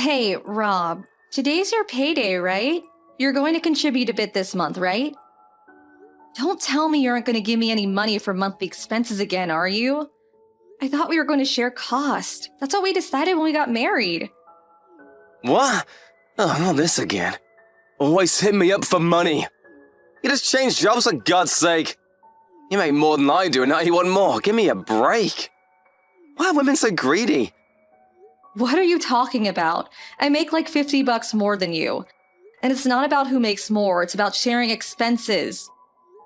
Hey, Rob, today's your payday, right? You're going to contribute a bit this month, right? Don't tell me you aren't going to give me any money for monthly expenses again, are you? I thought we were going to share cost. That's what we decided when we got married. What? Oh, not this again. Always hit me up for money. You just changed jobs for God's sake. You make more than I do and now you want more. Give me a break. Why are women so greedy? What are you talking about? I make like $50 more than you. And it's not about who makes more, it's about sharing expenses.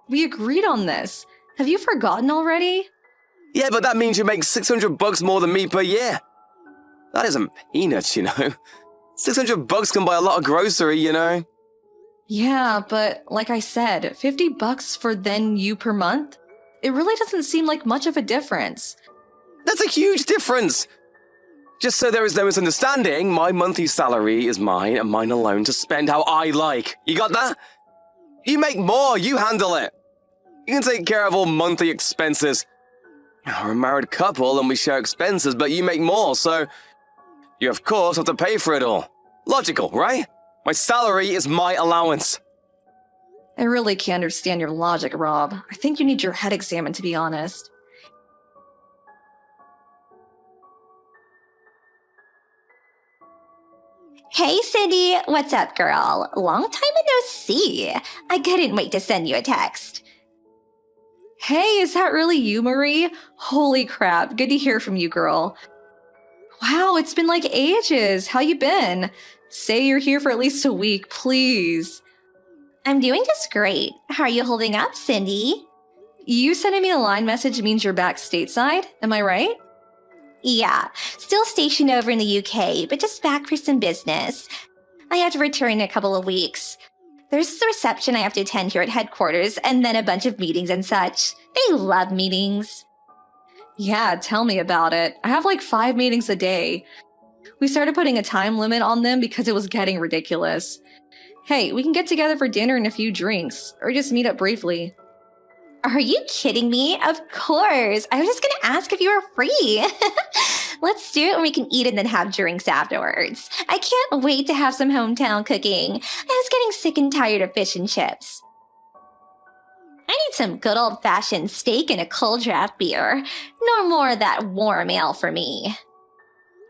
We agreed on this. Have you forgotten already? Yeah, but that means you make $600 more than me per year. That isn't peanuts, you know. $600 can buy a lot of grocery, you know. Yeah, but like I said, $50 for then you per month? It really doesn't seem like much of a difference. That's a huge difference. Just so there is no misunderstanding, my monthly salary is mine and mine alone to spend how I like. You got that? You make more, you handle it. You can take care of all monthly expenses. We're a married couple and we share expenses, but you make more, so you of course have to pay for it all. Logical, right? My salary is my allowance. I really can't understand your logic, Rob. I think you need your head examined, to be honest. Hey, Cindy. What's up, girl? Long time no see. I couldn't wait to send you a text. Hey, is that really you, Marie? Holy crap, good to hear from you, girl. Wow, it's been like ages. How you been? Say you're here for at least a week, please. I'm doing just great. How are you holding up, Cindy? You sending me a line message means you're back stateside, am I right? Yeah, still stationed over in the UK, but just back for some business. I have to return in a couple of weeks. There's a reception I have to attend here at headquarters, and then a bunch of meetings and such. They love meetings. Yeah, tell me about it. I have like 5 meetings a day. We started putting a time limit on them because it was getting ridiculous. Hey, we can get together for dinner and a few drinks, or just meet up briefly. Are you kidding me? Of course. I was just going to ask if you were free. Let's do it and we can eat and then have drinks afterwards. I can't wait to have some hometown cooking. I was getting sick and tired of fish and chips. I need some good old-fashioned steak and a cold draft beer. No more of that warm ale for me.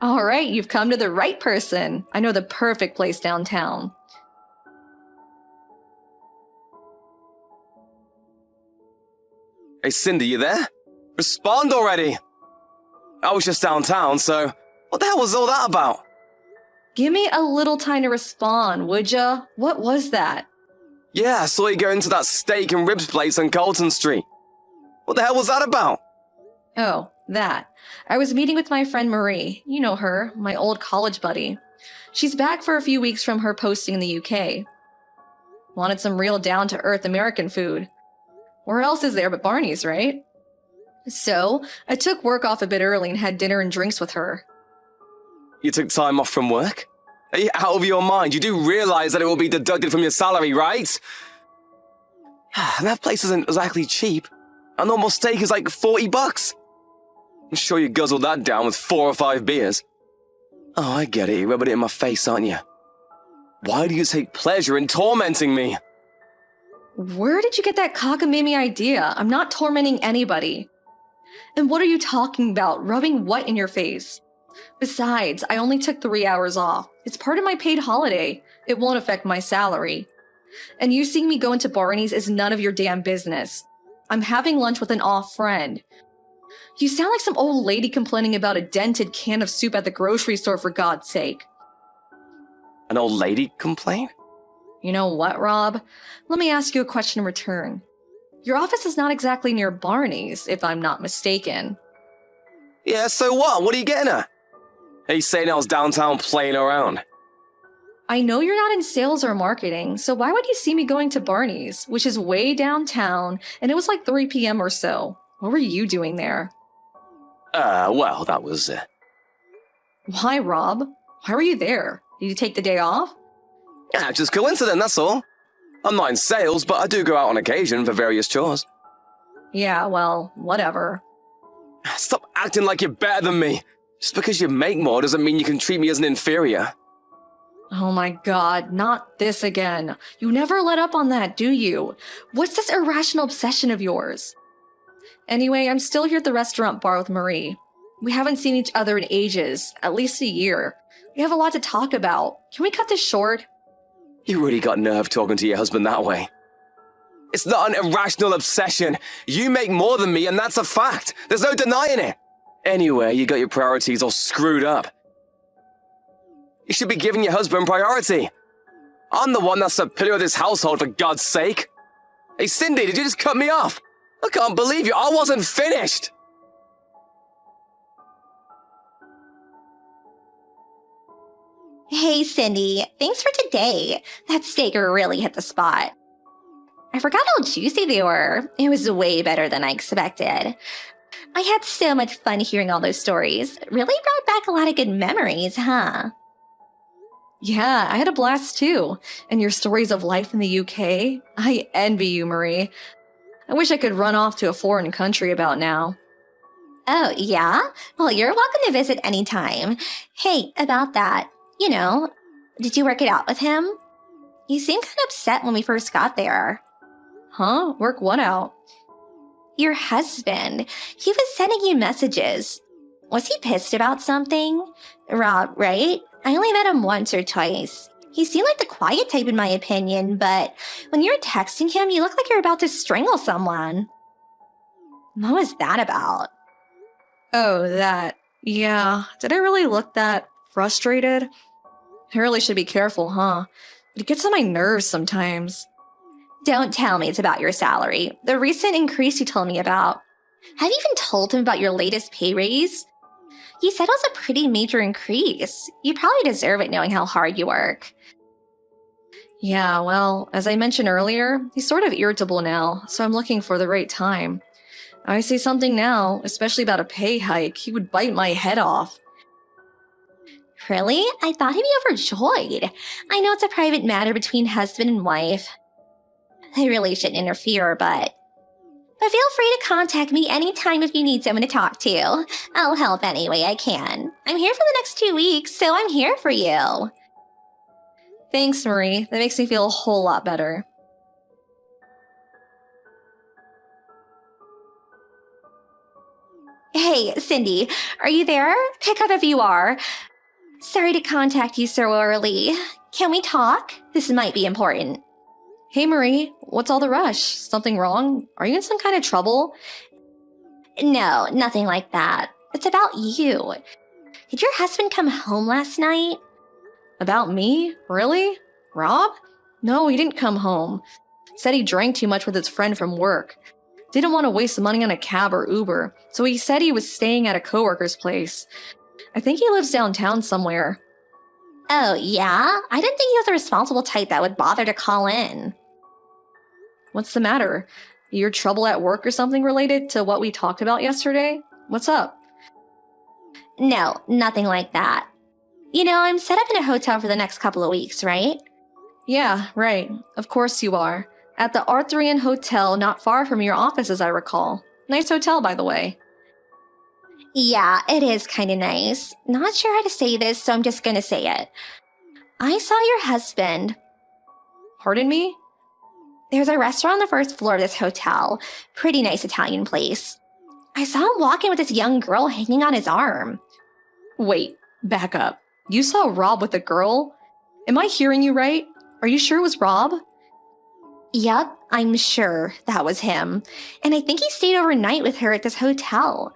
All right, you've come to the right person. I know the perfect place downtown. Hey, Cindy, you there? Respond already! I was just downtown, so what the hell was all that about? Give me a little time to respond, would ya? What was that? Yeah, I saw you go into that steak and ribs place on Colton Street. What the hell was that about? Oh, that. I was meeting with my friend Marie. You know her, my old college buddy. She's back for a few weeks from her posting in the UK. Wanted some real down-to-earth American food. Where else is there but Barney's, right? So, I took work off a bit early and had dinner and drinks with her. You took time off from work? Are you out of your mind? You do realize that it will be deducted from your salary, right? And that place isn't exactly cheap. A normal steak is like $40. I'm sure you guzzled that down with 4 or 5 beers. Oh, I get it. You're rubbing it in my face, aren't you? Why do you take pleasure in tormenting me? Where did you get that cockamamie idea? I'm not tormenting anybody. And what are you talking about? Rubbing what in your face? Besides, I only took 3 hours off. It's part of my paid holiday. It won't affect my salary. And you seeing me go into Barney's is none of your damn business. I'm having lunch with an off friend. You sound like some old lady complaining about a dented can of soup at the grocery store, for God's sake. An old lady complain? You know what, Rob? Let me ask you a question in return. Your office is not exactly near Barney's, if I'm not mistaken. Yeah, so what? What are you getting at? He's saying I was downtown playing around. I know you're not in sales or marketing, so why would you see me going to Barney's, which is way downtown, and it was like 3 p.m. or so? What were you doing there? Well, that was... Why, Rob? Why were you there? Did you take the day off? Yeah, just coincidence, that's all. I'm not in sales, but I do go out on occasion for various chores. Yeah, well, whatever. Stop acting like you're better than me. Just because you make more doesn't mean you can treat me as an inferior. Oh my god, not this again. You never let up on that, do you? What's this irrational obsession of yours? Anyway, I'm still here at the restaurant bar with Marie. We haven't seen each other in ages, at least a year. We have a lot to talk about. Can we cut this short? You really got nerve talking to your husband that way. It's not an irrational obsession. You make more than me, and that's a fact. There's no denying it. Anyway, you got your priorities all screwed up. You should be giving your husband priority. I'm the one that's the pillar of this household, for God's sake. Hey, Cindy, did you just cut me off? I can't believe you. I wasn't finished. Hey, Cindy, thanks for today. That steak really hit the spot. I forgot how juicy they were. It was way better than I expected. I had so much fun hearing all those stories. Really brought back a lot of good memories, huh? Yeah, I had a blast too. And your stories of life in the UK? I envy you, Marie. I wish I could run off to a foreign country about now. Oh, yeah? Well, you're welcome to visit anytime. Hey, about that, did you work it out with him? You seemed kind of upset when we first got there. Huh? Work what out? Your husband. He was sending you messages. Was he pissed about something? Rob, right? I only met him once or twice. He seemed like the quiet type in my opinion, but when you were texting him, you looked like you're about to strangle someone. What was that about? Oh, that. Yeah. Did I really look that frustrated? I really should be careful, huh? It gets on my nerves sometimes. Don't tell me it's about your salary. The recent increase you told me about. Have you even told him about your latest pay raise? You said it was a pretty major increase. You probably deserve it knowing how hard you work. Yeah, well, as I mentioned earlier, he's sort of irritable now, so I'm looking for the right time. I say something now, especially about a pay hike, he would bite my head off. Really? I thought he'd be overjoyed. I know it's a private matter between husband and wife. I really shouldn't interfere, but feel free to contact me anytime if you need someone to talk to. I'll help any way I can. I'm here for the next 2 weeks, so I'm here for you. Thanks, Marie. That makes me feel a whole lot better. Hey, Cindy, are you there? Pick up if you are. Sorry to contact you so early. Can we talk? This might be important. Hey, Marie, what's all the rush? Something wrong? Are you in some kind of trouble? No, nothing like that. It's about you. Did your husband come home last night? About me? Really? Rob? No, he didn't come home. Said he drank too much with his friend from work. Didn't want to waste money on a cab or Uber, so he said he was staying at a coworker's place. I think he lives downtown somewhere. Oh, yeah? I didn't think he was a responsible type that would bother to call in. What's the matter? Your trouble at work or something related to what we talked about yesterday? What's up? No, nothing like that. I'm set up in a hotel for the next couple of weeks, right? Yeah, right. Of course you are. At the Arthurian Hotel not far from your office, as I recall. Nice hotel, by the way. Yeah, it is kind of nice. Not sure how to say this, so I'm just gonna say it. I saw your husband. Pardon me? There's a restaurant on the first floor of this hotel. Pretty nice Italian place. I saw him walking with this young girl hanging on his arm. Wait, back up. You saw Rob with a girl? Am I hearing you right? Are you sure it was Rob? Yep, I'm sure that was him. And I think he stayed overnight with her at this hotel.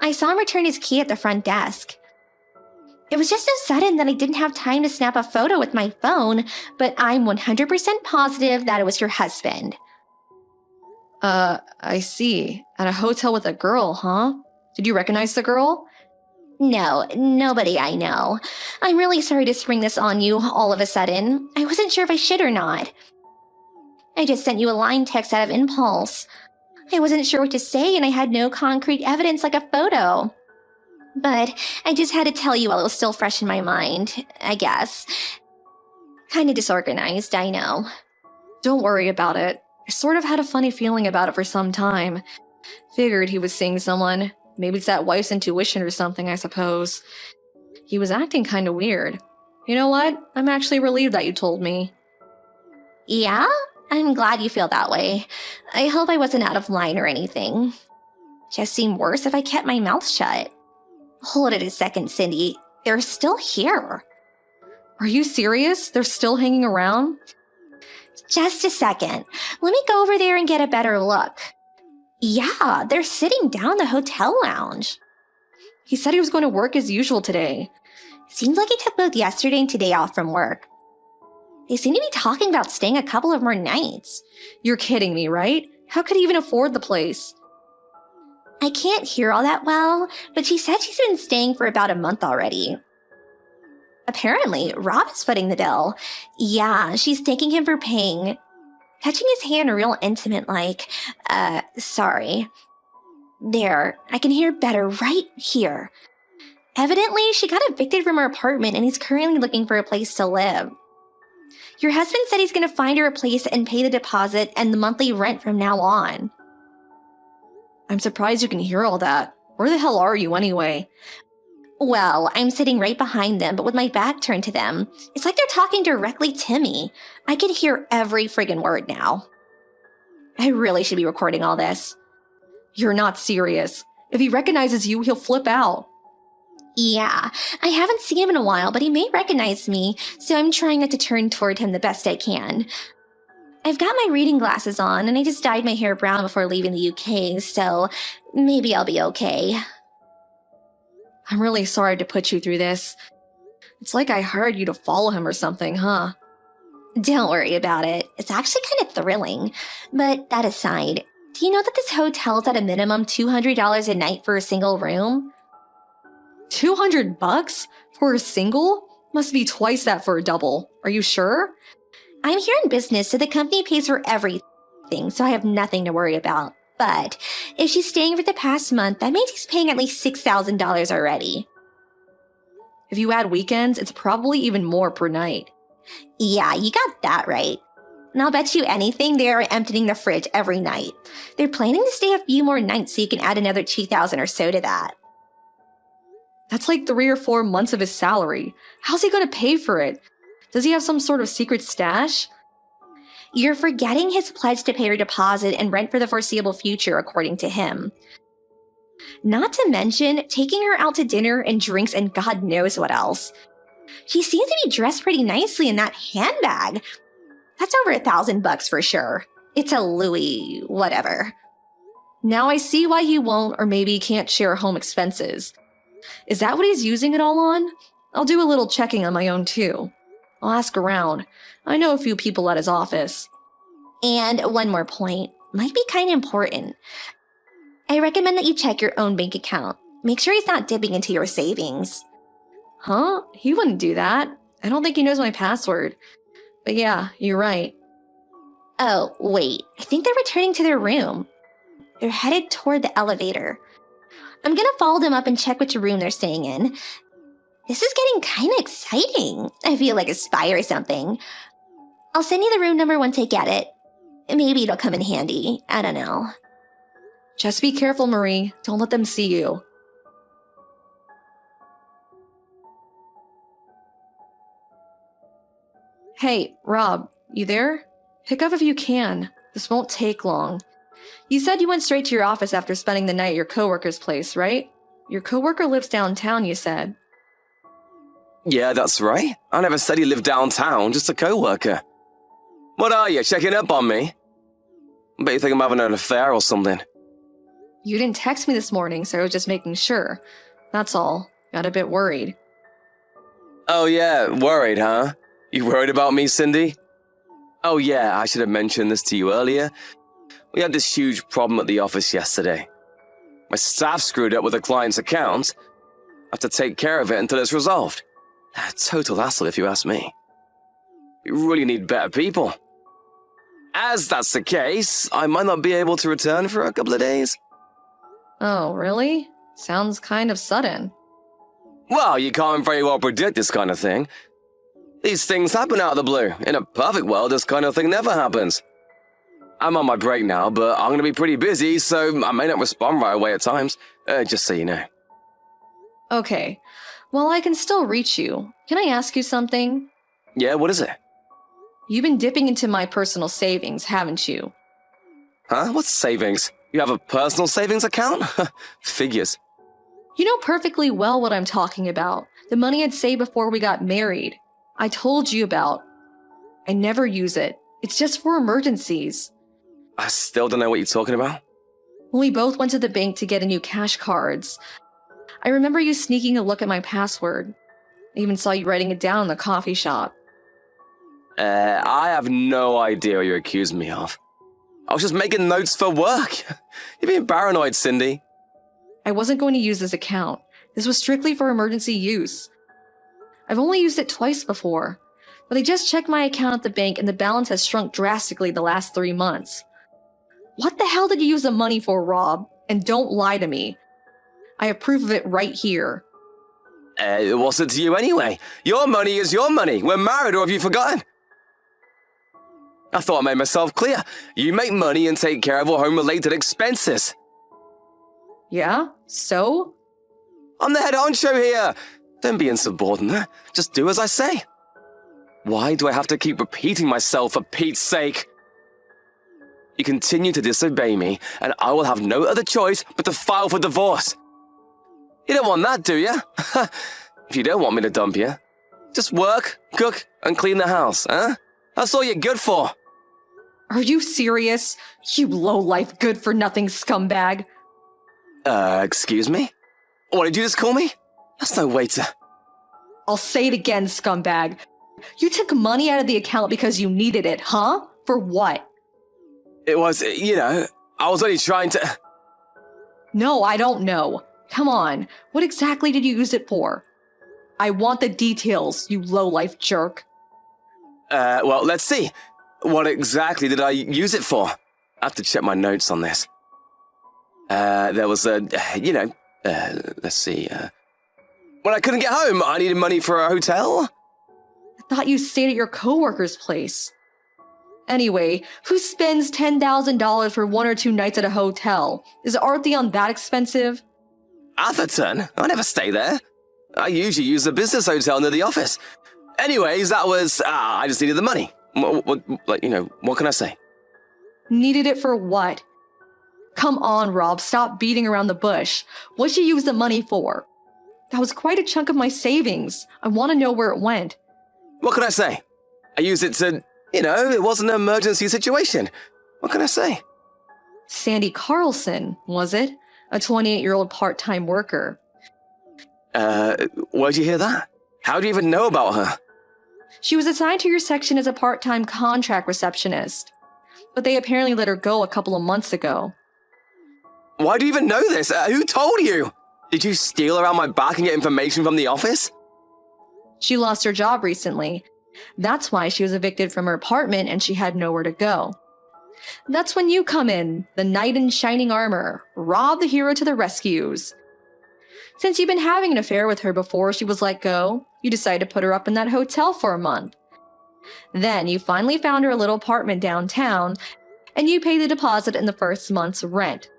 I saw him return his key at the front desk. It was just so sudden that I didn't have time to snap a photo with my phone, but I'm 100% positive that it was your husband. I see. At a hotel with a girl, huh? Did you recognize the girl? No, nobody I know. I'm really sorry to spring this on you all of a sudden. I wasn't sure if I should or not. I just sent you a line text out of impulse. I wasn't sure what to say and I had no concrete evidence like a photo. But I just had to tell you while it was still fresh in my mind, I guess. Kinda disorganized, I know. Don't worry about it. I sort of had a funny feeling about it for some time. Figured he was seeing someone. Maybe it's that wife's intuition or something, I suppose. He was acting kinda weird. You know what? I'm actually relieved that you told me. Yeah? I'm glad you feel that way. I hope I wasn't out of line or anything. Just seemed worse if I kept my mouth shut. Hold it a second, Cindy. They're still here. Are you serious? They're still hanging around? Just a second. Let me go over there and get a better look. Yeah, they're sitting down in the hotel lounge. He said he was going to work as usual today. Seems like he took both yesterday and today off from work. They seem to be talking about staying a couple of more nights. You're kidding me, right? How could he even afford the place? I can't hear all that well, but she said she's been staying for about a month already. Apparently, Rob is footing the bill. Yeah, she's thanking him for paying. Touching his hand real intimate like, sorry. There, I can hear better right here. Evidently, she got evicted from her apartment and he's currently looking for a place to live. Your husband said he's going to find her a place and pay the deposit and the monthly rent from now on. I'm surprised you can hear all that. Where the hell are you anyway? Well, I'm sitting right behind them, but with my back turned to them. It's like they're talking directly to me. I can hear every friggin' word now. I really should be recording all this. You're not serious. If he recognizes you, he'll flip out. Yeah, I haven't seen him in a while, but he may recognize me, so I'm trying not to turn toward him the best I can. I've got my reading glasses on, and I just dyed my hair brown before leaving the UK, so maybe I'll be okay. I'm really sorry to put you through this. It's like I hired you to follow him or something, huh? Don't worry about it. It's actually kind of thrilling. But that aside, do you know that this hotel's at a minimum $200 a night for a single room? $200 for a single? Must be twice that for a double. Are you sure? I'm here in business, so the company pays for everything, so I have nothing to worry about. But if she's staying for the past month, that means she's paying at least $6,000 already. If you add weekends, it's probably even more per night. Yeah, you got that right. And I'll bet you anything they are emptying the fridge every night. They're planning to stay a few more nights so you can add another $2,000 or so to that. That's like 3 or 4 months of his salary. How's he going to pay for it? Does he have some sort of secret stash? You're forgetting his pledge to pay her deposit and rent for the foreseeable future, according to him. Not to mention taking her out to dinner and drinks and God knows what else. She seems to be dressed pretty nicely in that handbag. That's over $1,000 for sure. It's a Louis whatever. Now I see why he won't or maybe can't share home expenses. Is that what he's using it all on? I'll do a little checking on my own too. I'll ask around. I know a few people at his office. And one more point, might be kind of important. I recommend that you check your own bank account. Make sure he's not dipping into your savings. Huh? He wouldn't do that. I don't think he knows my password. But yeah, you're right. Oh, wait. I think they're returning to their room. They're headed toward the elevator. I'm gonna follow them up and check which room they're staying in. This is getting kind of exciting. I feel like a spy or something. I'll send you the room number once I get it. Maybe it'll come in handy. I don't know. Just be careful, Marie. Don't let them see you. Hey, Rob, you there? Pick up if you can. This won't take long. You said you went straight to your office after spending the night at your coworker's place, right? Your coworker lives downtown, you said. Yeah, that's right. I never said he lived downtown, just a co-worker. What are you, checking up on me? Bet you think I'm having an affair or something. You didn't text me this morning, so I was just making sure. That's all. Got a bit worried. Oh yeah, worried, huh? You worried about me, Cindy? Oh yeah, I should have mentioned this to you earlier. We had this huge problem at the office yesterday. My staff screwed up with a client's account. I have to take care of it until it's resolved. A total hassle if you ask me. We really need better people. As that's the case, I might not be able to return for a couple of days. Oh, really? Sounds kind of sudden. Well, you can't very well predict this kind of thing. These things happen out of the blue. In a perfect world, this kind of thing never happens. I'm on my break now, but I'm going to be pretty busy, so I may not respond right away at times. Just so you know. Okay. Well, I can still reach you. Can I ask you something? Yeah, what is it? You've been dipping into my personal savings, haven't you? Huh? What's savings? You have a personal savings account? Figures. You know perfectly well what I'm talking about. The money I'd saved before we got married. I told you about. I never use it. It's just for emergencies. I still don't know what you're talking about. When we both went to the bank to get a new cash cards, I remember you sneaking a look at my password. I even saw you writing it down in the coffee shop. I have no idea what you accused me of. I was just making notes for work. You're being paranoid, Cindy. I wasn't going to use this account. This was strictly for emergency use. I've only used it twice before, but I just checked my account at the bank and the balance has shrunk drastically the last 3 months. What the hell did you use the money for, Rob? And don't lie to me. I have proof of it right here. What's it to you anyway? Your money is your money. We're married, or have you forgotten? I thought I made myself clear. You make money and take care of all home-related expenses. Yeah? So? I'm the head honcho here. Don't be insubordinate. Just do as I say. Why do I have to keep repeating myself for Pete's sake? You continue to disobey me, and I will have no other choice but to file for divorce. You don't want that, do you? If you don't want me to dump you, just work, cook, and clean the house, huh? That's all you're good for. Are you serious? You low-life, good-for-nothing scumbag. Excuse me? What did you just call me? That's no way to... I'll say it again, scumbag. You took money out of the account because you needed it, huh? For what? It was, I was only trying to... No, I don't know. Come on, what exactly did you use it for? I want the details, you low-life jerk. Well, let's see. What exactly did I use it for? I have to check my notes on this. There was let's see, when I couldn't get home, I needed money for a hotel. I thought you stayed at your coworker's place. Anyway, who spends $10,000 for 1 or 2 nights at a hotel? Is Artheon that expensive? Atherton? I never stay there. I usually use a business hotel near the office. Anyways, that was, I just needed the money. What can I say? Needed it for what? Come on, Rob, stop beating around the bush. What'd you use the money for? That was quite a chunk of my savings. I want to know where it went. What can I say? I used it to, it wasn't an emergency situation. What can I say? Sandy Carlson, was it? A 28-year-old part-time worker. Where'd you hear that? How do you even know about her? She was assigned to your section as a part-time contract receptionist, but they apparently let her go a couple of months ago. Why do you even know this? Who told you? Did you steal around my back and get information from the office? She lost her job recently. That's why she was evicted from her apartment and she had nowhere to go. That's when you come in, the knight in shining armor, Rob the hero to the rescues. Since you've been having an affair with her before she was let go, you decided to put her up in that hotel for a month. Then you finally found her a little apartment downtown, and you paid the deposit in the first month's rent.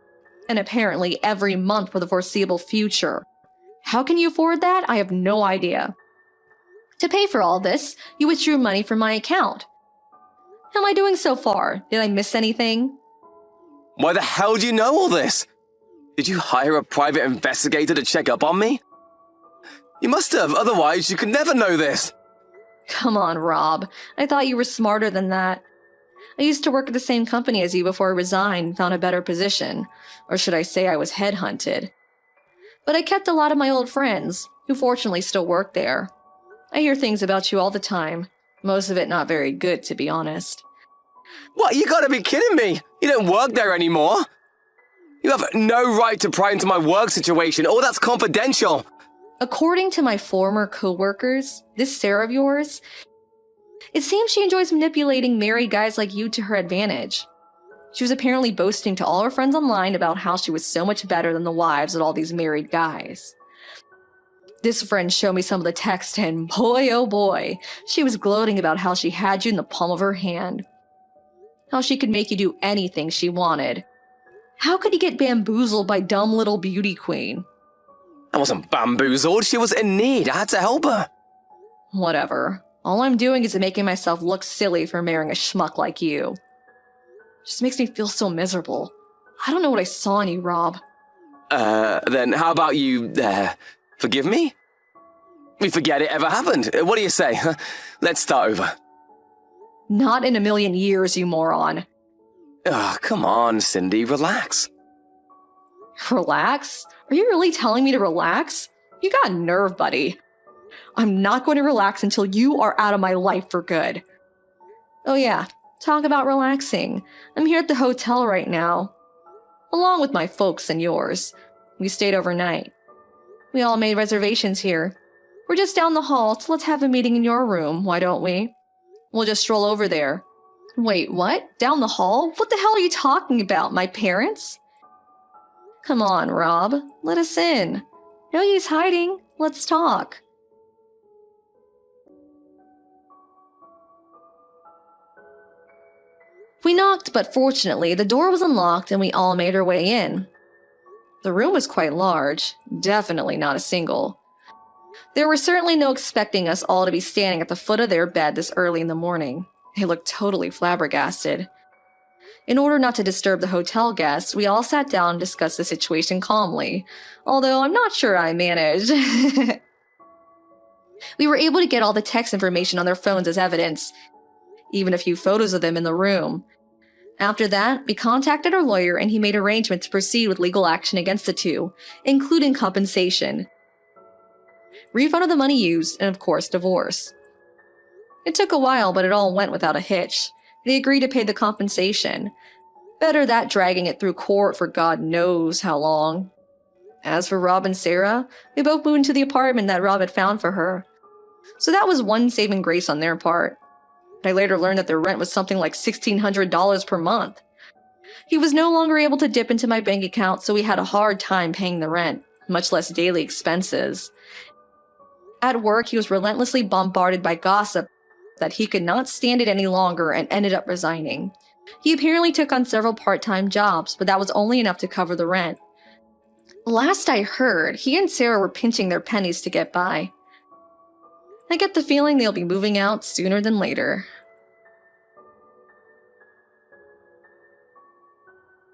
And apparently every month for the foreseeable future. How can you afford that? I have no idea. To pay for all this, you withdrew money from my account. How am I doing so far? Did I miss anything? Why the hell do you know all this? Did you hire a private investigator to check up on me? You must have, otherwise you could never know this. Come on, Rob. I thought you were smarter than that. I used to work at the same company as you before I resigned and found a better position. Or should I say I was headhunted. But I kept a lot of my old friends, who fortunately still work there. I hear things about you all the time. Most of it not very good, to be honest. What? You gotta be kidding me! You don't work there anymore! You have no right to pry into my work situation. All that's confidential. According to my former co-workers, this Sarah of yours, it seems she enjoys manipulating married guys like you to her advantage. She was apparently boasting to all her friends online about how she was so much better than the wives of all these married guys. This friend showed me some of the text and boy oh boy, she was gloating about how she had you in the palm of her hand. How she could make you do anything she wanted. How could you get bamboozled by dumb little beauty queen? I wasn't bamboozled. She was in need. I had to help her. Whatever. All I'm doing is making myself look silly for marrying a schmuck like you. Just makes me feel so miserable. I don't know what I saw in you, Rob. Then how about you, forgive me? We forget it ever happened. What do you say? Let's start over. Not in a million years, you moron. Ah, come on, Cindy, relax. Relax? Are you really telling me to relax? You got nerve, buddy. I'm not going to relax until you are out of my life for good. Oh yeah, talk about relaxing. I'm here at the hotel right now. Along with my folks and yours. We stayed overnight. We all made reservations here. We're just down the hall, so let's have a meeting in your room, why don't we? We'll just stroll over there. Wait, what? Down the hall? What the hell are you talking about? My parents? Come on, Rob. Let us in. No use hiding. Let's talk. We knocked, but fortunately, the door was unlocked and we all made our way in. The room was quite large, definitely not a single. There were certainly no expecting us all to be standing at the foot of their bed this early in the morning. They looked totally flabbergasted. In order not to disturb the hotel guests, we all sat down and discussed the situation calmly, although I'm not sure I managed. We were able to get all the text information on their phones as evidence, even a few photos of them in the room. After that, we contacted our lawyer and he made arrangements to proceed with legal action against the two, including compensation, refund of the money used, and of course, divorce. It took a while, but it all went without a hitch. They agreed to pay the compensation. Better that dragging it through court for God knows how long. As for Rob and Sarah, they both moved into the apartment that Rob had found for her. So that was one saving grace on their part. I later learned that their rent was something like $1,600 per month. He was no longer able to dip into my bank account, so we had a hard time paying the rent, much less daily expenses. At work, he was relentlessly bombarded by gossip that he could not stand it any longer and ended up resigning. He apparently took on several part-time jobs, but that was only enough to cover the rent. Last I heard, he and Sarah were pinching their pennies to get by. I get the feeling they'll be moving out sooner than later.